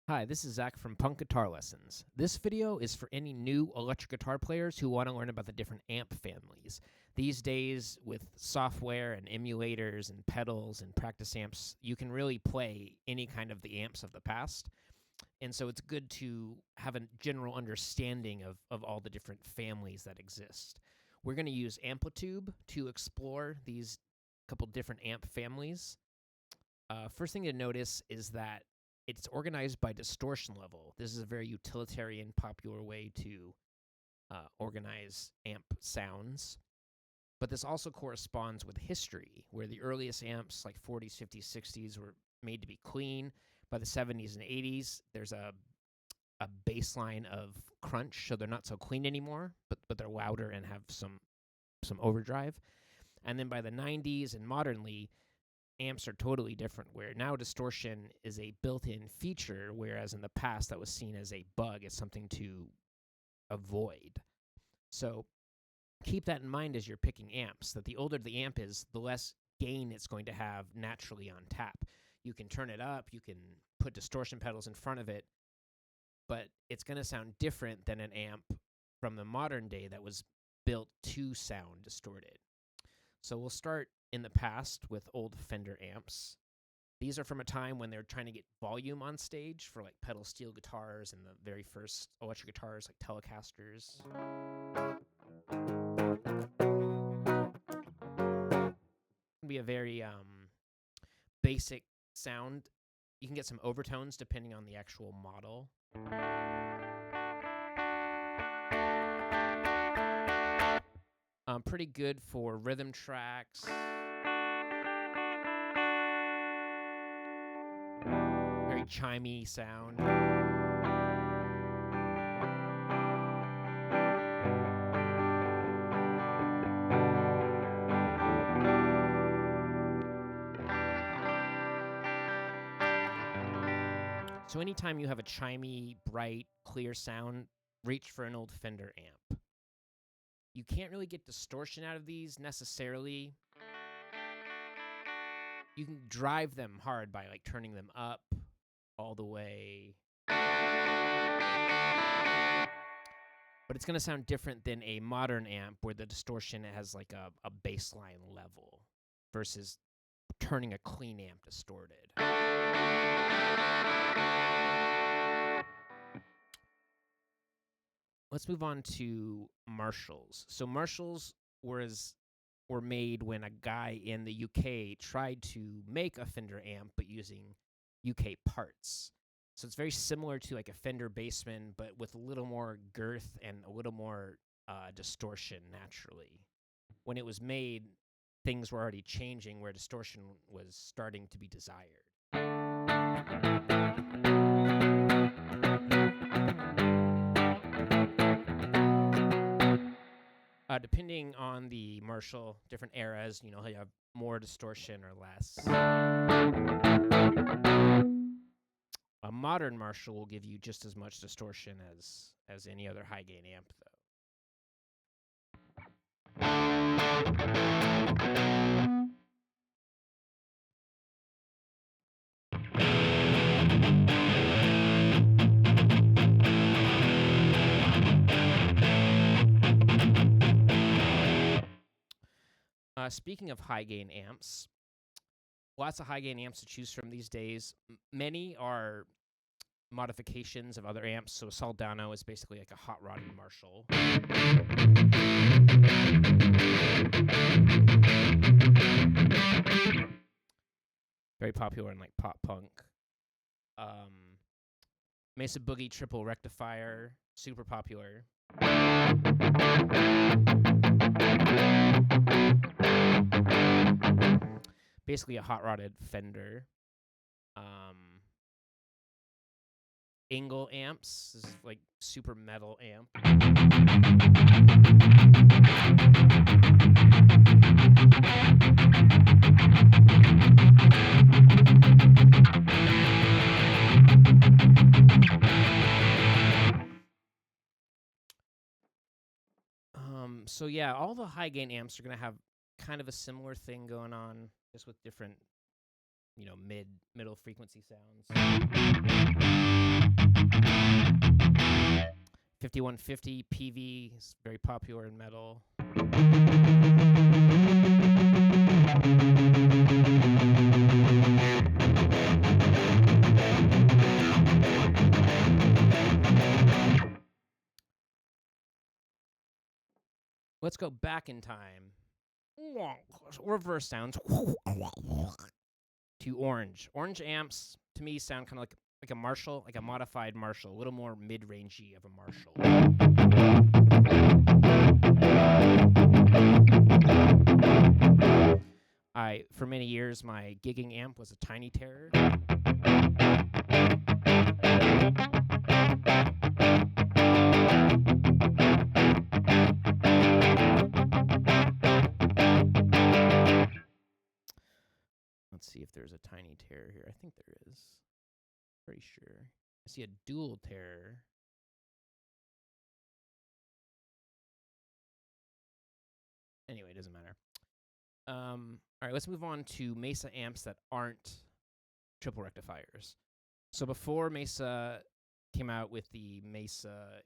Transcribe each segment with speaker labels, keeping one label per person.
Speaker 1: Hi, this is Zach from Punk Guitar Lessons. This video is for any new electric guitar players who want to learn about the different amp families. These days, with software and emulators and pedals and practice amps, you can really play any kind of the amps of the past. And so it's good to have a general understanding of all the different families that exist. We're going to use Amplitube to explore these couple different amp families. First thing to notice is that it's organized by distortion level. This is a very utilitarian, popular way to organize amp sounds. But this also corresponds with history, where the earliest amps, like 40s, 50s, 60s, were made to be clean. By the 70s and 80s, there's a baseline of crunch, so they're not so clean anymore, but they're louder and have some overdrive. And then by the 90s and modernly, amps are totally different, where now distortion is a built-in feature, whereas in the past that was seen as a bug, as something to avoid. So keep that in mind as you're picking amps, that the older the amp is, the less gain it's going to have naturally on tap. You can turn it up, you can put distortion pedals in front of it, but it's going to sound different than an amp from the modern day that was built to sound distorted. So we'll start in the past with old Fender amps. These are from a time when they're trying to get volume on stage for like pedal steel guitars and the very first electric guitars like Telecasters. It'll be a very basic sound. You can get some overtones depending on the actual model. Pretty good for rhythm tracks. Very chimey sound. So anytime you have a chimey, bright, clear sound, reach for an old Fender amp. You can't really get distortion out of these necessarily. You can drive them hard by like turning them up all the way. But it's going to sound different than a modern amp where the distortion has like a baseline level versus turning a clean amp distorted. Let's move on to Marshalls. So Marshalls were made when a guy in the UK tried to make a Fender amp, but using UK parts. So it's very similar to like a Fender Bassman, but with a little more girth and a little more distortion naturally. When it was made, things were already changing where distortion was starting to be desired. Depending on the Marshall, different eras, you have more distortion or less. A modern Marshall will give you just as much distortion as any other high gain amp, though. Speaking of high gain amps, lots of high gain amps to choose from these days. Many are modifications of other amps. So Soldano is basically like a hot rodded Marshall. Very popular in like pop punk. Mesa Boogie triple rectifier, super popular. Basically a hot rodded Fender. Engel amps. This is like super metal amp. So yeah, all the high gain amps are going to have kind of a similar thing going on, just with different middle frequency sounds. 5150 Peavey is very popular in metal. Let's go back in time. Reverse sounds to orange. Orange amps to me sound kind of like a Marshall, like a modified Marshall, a little more mid-rangey of a Marshall. For many years, my gigging amp was a Tiny Terror. Let's see if there's a Tiny Terror here. I think there is. Pretty sure. I see a Dual Terror. Anyway, it doesn't matter. All right, let's move on to Mesa amps that aren't triple rectifiers. So before Mesa came out with the Mesa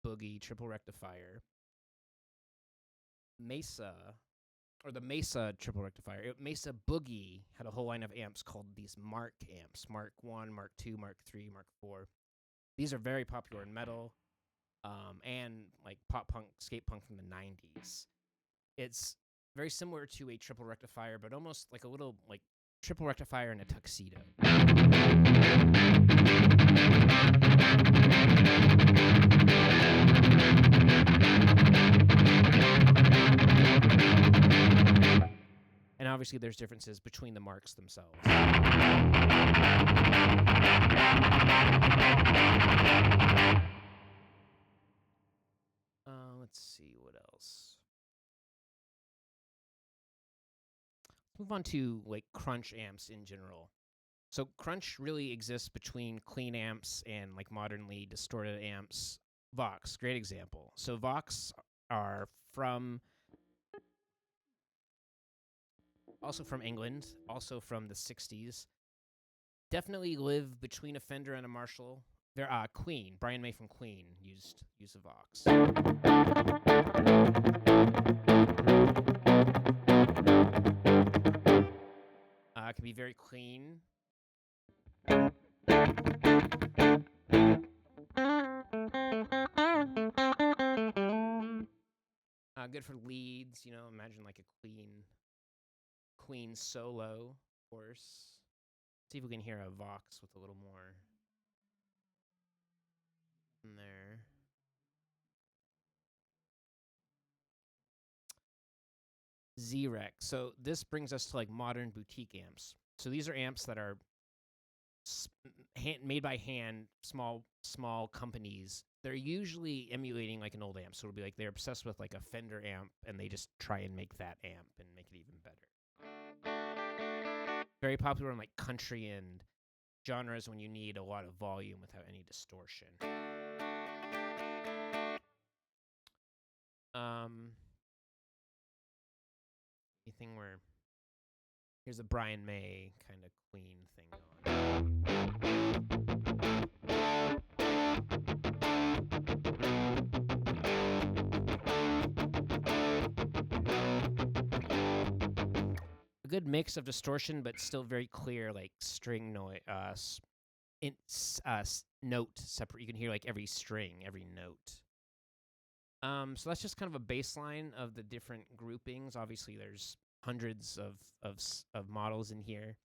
Speaker 1: Boogie triple rectifier, the Mesa triple rectifier, Mesa Boogie had a whole line of amps called these Mark amps. Mark 1, Mark 2, Mark 3, Mark 4. These are very popular in metal and like pop punk, skate punk from the 90s. It's very similar to a triple rectifier, but almost like a little like triple rectifier in a tuxedo. And obviously there's differences between the marks themselves. Let's see what else. Move on to like crunch amps in general. So crunch really exists between clean amps and like modernly distorted amps. Vox, great example. So Vox are also from England, also from the 60s. Definitely live between a Fender and a Marshall. They're Queen. Brian May from Queen used a Vox. It can be very clean. Good for leads, imagine like a Queen solo, of course. See if we can hear a Vox with a little more in there. Z-Rec. So this brings us to like modern boutique amps. So these are amps that are made by hand, small companies. They're usually emulating like an old amp. So it'll be like they're obsessed with like a Fender amp and they just try and make that amp and make it even better. Very popular in like country and genres when you need a lot of volume without any distortion. Anything where here's a Brian May kind of Queen thing going. A good mix of distortion, but still very clear, like string noise, note separate. You can hear like every string, every note. So that's just kind of a baseline of the different groupings. Obviously, there's hundreds of models in here.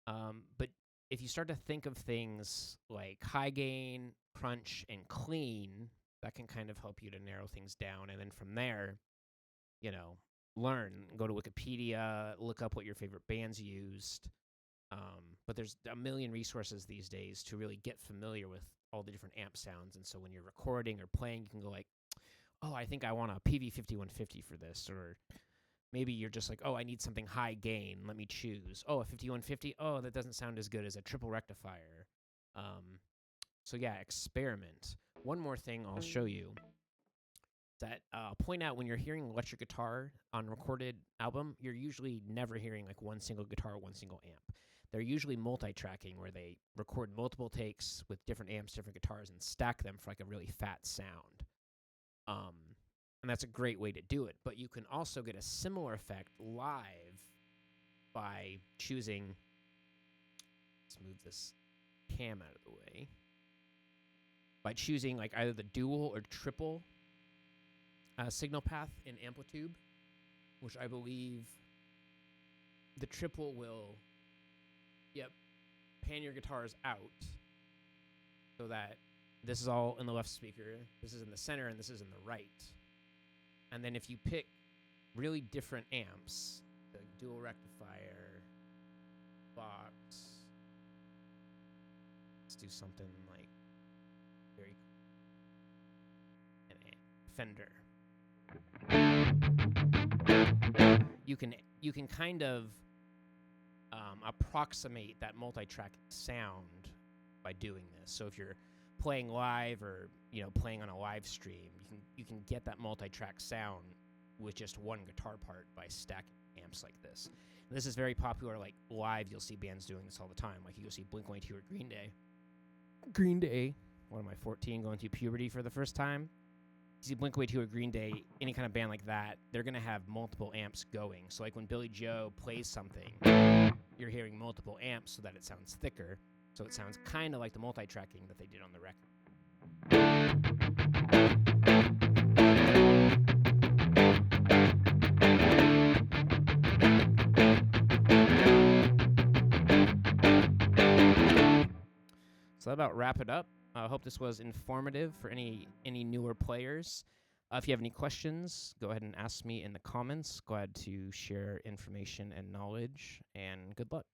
Speaker 1: But if you start to think of things like high gain, crunch, and clean, that can kind of help you to narrow things down. And then from there, learn, go to Wikipedia, look up what your favorite bands used. But there's a million resources these days to really get familiar with all the different amp sounds. And so when you're recording or playing, you can go like, oh, I think I want a Peavey 5150 for this. Or maybe you're just like, oh, I need something high gain. Let me choose. Oh, a 5150? Oh, that doesn't sound as good as a triple rectifier. So yeah, experiment. One more thing I'll show you that I'll point out when you're hearing electric guitar on a recorded album, you're usually never hearing like one single guitar, one single amp. they're usually multi-tracking, where they record multiple takes with different amps, different guitars, and stack them for like a really fat sound. And that's a great way to do it. But you can also get a similar effect live by choosing. Let's move this cam out of the way. By choosing like either the dual or triple signal path in Amplitube, which I believe the triple will, pan your guitars out so that this is all in the left speaker, this is in the center, and this is in the right. And then if you pick really different amps, the dual rectifier, box, let's do something like very Fender. You can kind of approximate that multi-track sound by doing this. So if you're playing live or playing on a live stream, you can get that multi-track sound with just one guitar part by stacking amps like this. And this is very popular. Like live, you'll see bands doing this all the time. Like you'll see Blink-182 or Green Day. One of my 14 going through puberty for the first time. You see Blink-182 or Green Day, any kind of band like that, they're going to have multiple amps going. So like when Billy Joe plays something, you're hearing multiple amps so that it sounds thicker. So it sounds kind of like the multi-tracking that they did on the record. So that about wrap it up. I hope this was informative for any newer players. If you have any questions, go ahead and ask me in the comments. Glad to share information and knowledge, and good luck.